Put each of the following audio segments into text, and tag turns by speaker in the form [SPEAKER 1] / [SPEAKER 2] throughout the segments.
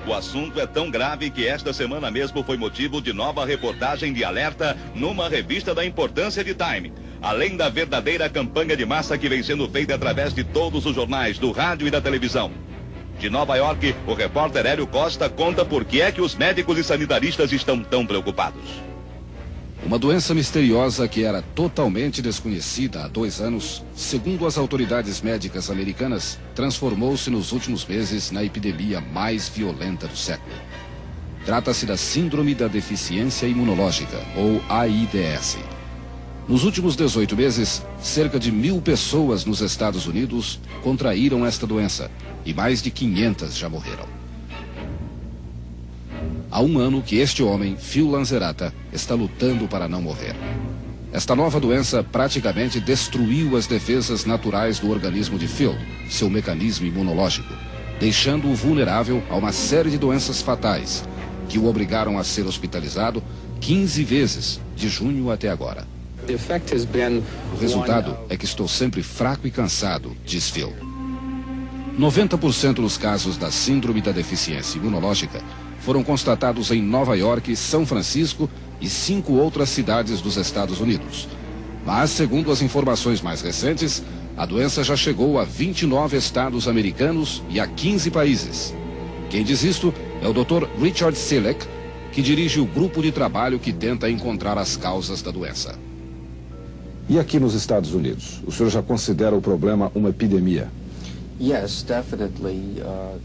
[SPEAKER 1] O assunto é tão grave que esta semana mesmo foi motivo de nova reportagem de alerta numa revista da importância de Time. Além da verdadeira campanha de massa que vem sendo feita através de todos os jornais, do rádio e da televisão. De Nova York, o repórter Hélio Costa conta por que é que os médicos e sanitaristas estão tão preocupados.
[SPEAKER 2] Uma doença misteriosa que era totalmente desconhecida há 2 anos, segundo as autoridades médicas americanas, transformou-se nos últimos meses na epidemia mais violenta do século. Trata-se da Síndrome da Deficiência Imunológica, ou AIDS. Nos últimos 18 meses, cerca de 1.000 pessoas nos Estados Unidos contraíram esta doença e mais de 500 já morreram. Há 1 ano que este homem, Phil Lanzerata, está lutando para não morrer. Esta nova doença praticamente destruiu as defesas naturais do organismo de Phil, seu mecanismo imunológico, deixando-o vulnerável a uma série de doenças fatais, que o obrigaram a ser hospitalizado 15 vezes, de junho até agora. O resultado é que estou sempre fraco e cansado, diz Phil. 90% dos casos da Síndrome da Deficiência Imunológica foram constatados em Nova York, São Francisco e 5 outras cidades dos Estados Unidos. Mas, segundo as informações mais recentes, a doença já chegou a 29 estados americanos e a 15 países. Quem diz isto é o Dr. Richard Selleck, que dirige o grupo de trabalho que tenta encontrar as causas da doença.
[SPEAKER 3] E aqui nos Estados Unidos, o senhor já considera o problema uma epidemia?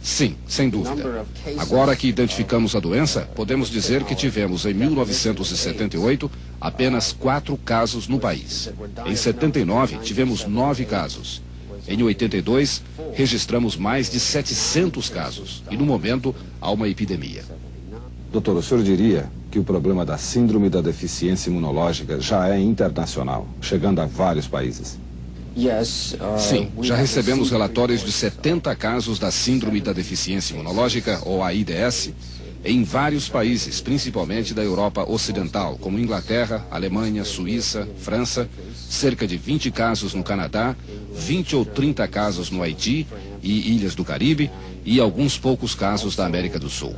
[SPEAKER 2] Sim, sem dúvida. Agora que identificamos a doença, podemos dizer que tivemos em 1978 apenas 4 casos no país. Em 79 tivemos 9 casos. Em 82 registramos mais de 700 casos e no momento há uma epidemia.
[SPEAKER 3] Doutor, o senhor diria que o problema da Síndrome da Deficiência Imunológica já é internacional, chegando a vários países?
[SPEAKER 2] Sim, já recebemos relatórios de 70 casos da Síndrome da Deficiência Imunológica, ou AIDS, em vários países, principalmente da Europa Ocidental, como Inglaterra, Alemanha, Suíça, França, cerca de 20 casos no Canadá, 20 ou 30 casos no Haiti e Ilhas do Caribe e alguns poucos casos da América do Sul.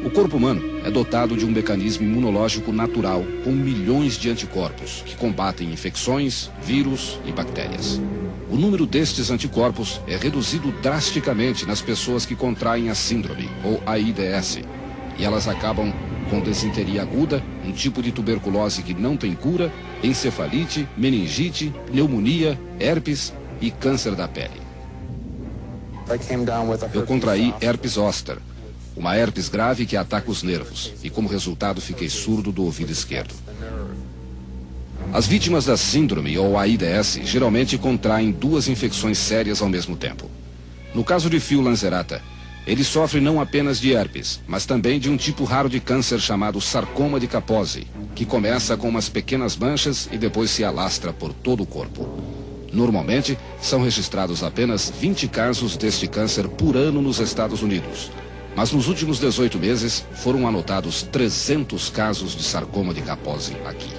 [SPEAKER 2] O corpo humano é dotado de um mecanismo imunológico natural com milhões de anticorpos que combatem infecções, vírus e bactérias. O número destes anticorpos é reduzido drasticamente nas pessoas que contraem a síndrome, ou AIDS, e elas acabam com desinteria aguda, um tipo de tuberculose que não tem cura, encefalite, meningite, pneumonia, herpes e câncer da pele. Eu contraí herpes zoster, uma herpes grave que ataca os nervos, e como resultado fiquei surdo do ouvido esquerdo. As vítimas da síndrome ou AIDS geralmente contraem 2 infecções sérias ao mesmo tempo. No caso de Phil Lanzerata, ele sofre não apenas de herpes, mas também de um tipo raro de câncer chamado sarcoma de Kaposi, que começa com umas pequenas manchas e depois se alastra por todo o corpo. Normalmente, são registrados apenas 20 casos deste câncer por ano nos Estados Unidos. Mas nos últimos 18 meses foram anotados 300 casos de sarcoma de Kaposi aqui.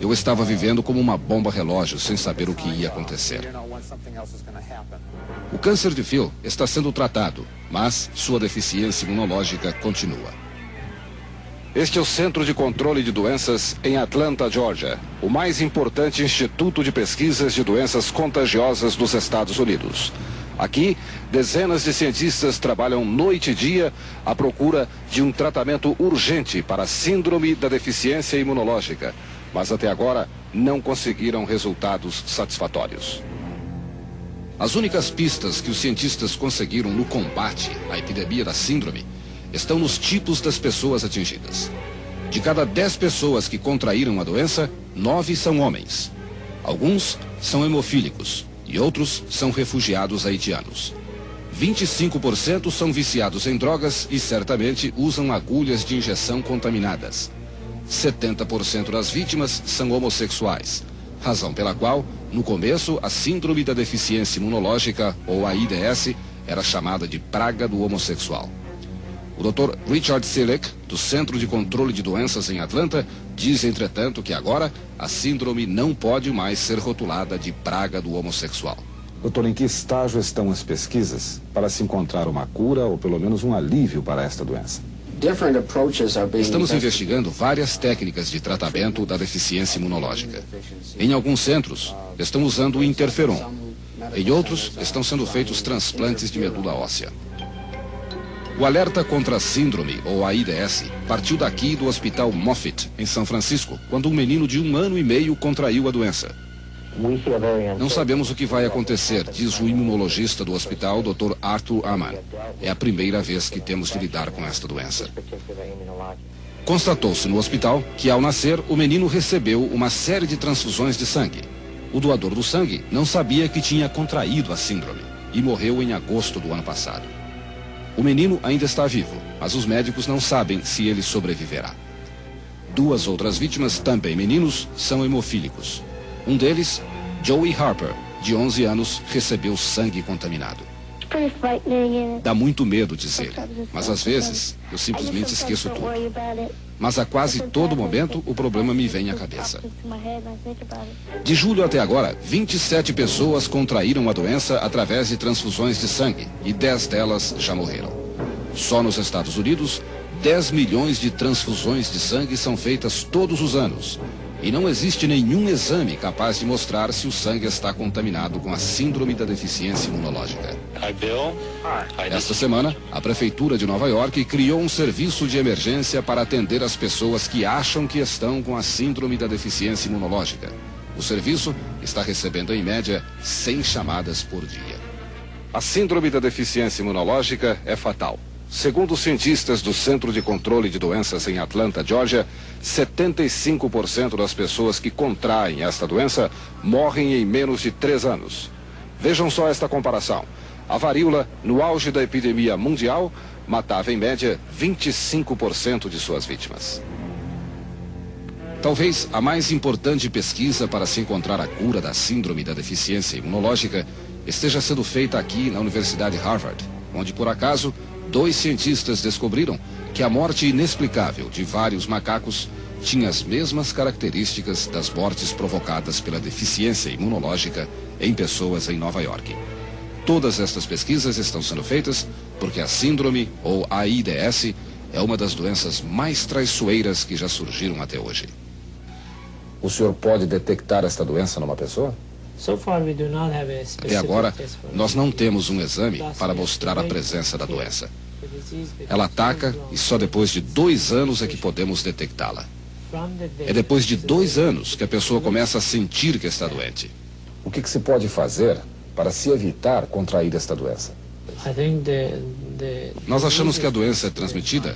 [SPEAKER 2] Eu estava vivendo como uma bomba relógio, sem saber o que ia acontecer. O câncer de Phil está sendo tratado, mas sua deficiência imunológica continua. Este é o Centro de Controle de Doenças em Atlanta, Georgia, o mais importante instituto de pesquisas de doenças contagiosas dos Estados Unidos. Aqui, dezenas de cientistas trabalham noite e dia à procura de um tratamento urgente para a Síndrome da Deficiência Imunológica, mas até agora não conseguiram resultados satisfatórios. As únicas pistas que os cientistas conseguiram no combate à epidemia da síndrome estão nos tipos das pessoas atingidas. De cada 10 pessoas que contraíram a doença, 9 são homens. Alguns são hemofílicos e outros são refugiados haitianos. 25% são viciados em drogas e certamente usam agulhas de injeção contaminadas. 70% das vítimas são homossexuais, razão pela qual, no começo, a Síndrome da Deficiência Imunológica, ou AIDS, era chamada de praga do homossexual. O Dr. Richard Selleck, do Centro de Controle de Doenças em Atlanta, diz, entretanto, que agora a síndrome não pode mais ser rotulada de praga do homossexual.
[SPEAKER 3] Doutor, em que estágio estão as pesquisas para se encontrar uma cura ou pelo menos um alívio para esta doença?
[SPEAKER 2] Estamos investigando várias técnicas de tratamento da deficiência imunológica. Em alguns centros, estão usando o interferon. Em outros, estão sendo feitos transplantes de medula óssea. O alerta contra a síndrome, ou AIDS, partiu daqui do Hospital Moffitt, em São Francisco, quando um menino de 1 ano e meio contraiu a doença. Não sabemos o que vai acontecer, diz o imunologista do hospital, Dr. Arthur Aman. É a primeira vez que temos de lidar com esta doença. Constatou-se no hospital que, ao nascer, o menino recebeu uma série de transfusões de sangue. O doador do sangue não sabia que tinha contraído a síndrome e morreu em agosto do ano passado. O menino ainda está vivo, mas os médicos não sabem se ele sobreviverá. 2 outras vítimas, também meninos, são hemofílicos. Um deles, Joey Harper, de 11 anos, recebeu sangue contaminado. Dá muito medo, diz ele, mas às vezes eu simplesmente esqueço tudo. Mas a quase todo momento o problema me vem à cabeça. De julho até agora, 27 pessoas contraíram a doença através de transfusões de sangue e 10 delas já morreram. Só nos Estados Unidos, 10 milhões de transfusões de sangue são feitas todos os anos. E não existe nenhum exame capaz de mostrar se o sangue está contaminado com a síndrome da deficiência imunológica. Esta semana, a Prefeitura de Nova York criou um serviço de emergência para atender as pessoas que acham que estão com a síndrome da deficiência imunológica. O serviço está recebendo, em média, 100 chamadas por dia. A síndrome da deficiência imunológica é fatal. Segundo os cientistas do Centro de Controle de Doenças em Atlanta, Georgia, 75% das pessoas que contraem esta doença morrem em menos de 3 anos. Vejam só esta comparação. A varíola, no auge da epidemia mundial, matava em média 25% de suas vítimas. Talvez a mais importante pesquisa para se encontrar a cura da síndrome da deficiência imunológica esteja sendo feita aqui na Universidade Harvard, onde, por acaso, 2 cientistas descobriram que a morte inexplicável de vários macacos tinha as mesmas características das mortes provocadas pela deficiência imunológica em pessoas em Nova York. Todas estas pesquisas estão sendo feitas porque a síndrome, ou AIDS, é uma das doenças mais traiçoeiras que já surgiram até hoje.
[SPEAKER 3] O senhor pode detectar esta doença numa pessoa?
[SPEAKER 2] Até agora, nós não temos um exame para mostrar a presença da doença. Ela ataca e só depois de 2 anos é que podemos detectá-la. É depois de 2 anos que a pessoa começa a sentir que está doente.
[SPEAKER 3] O que se pode fazer para se evitar contrair esta doença?
[SPEAKER 2] Nós achamos que a doença é transmitida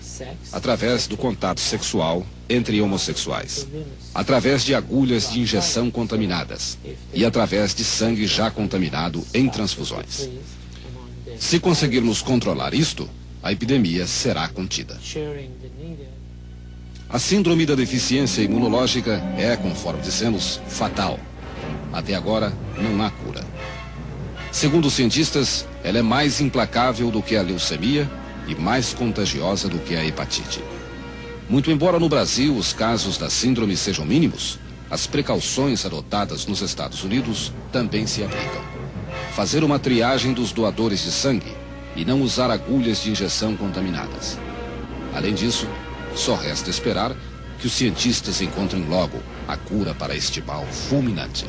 [SPEAKER 2] através do contato sexual entre homossexuais, através de agulhas de injeção contaminadas e através de sangue já contaminado em transfusões. Se conseguirmos controlar isto, a epidemia será contida. A síndrome da deficiência imunológica é, conforme dissemos, fatal. Até agora, não há cura. Segundo os cientistas, ela é mais implacável do que a leucemia e mais contagiosa do que a hepatite. Muito embora no Brasil os casos da síndrome sejam mínimos, as precauções adotadas nos Estados Unidos também se aplicam. Fazer uma triagem dos doadores de sangue e não usar agulhas de injeção contaminadas. Além disso, só resta esperar que os cientistas encontrem logo a cura para este mal fulminante.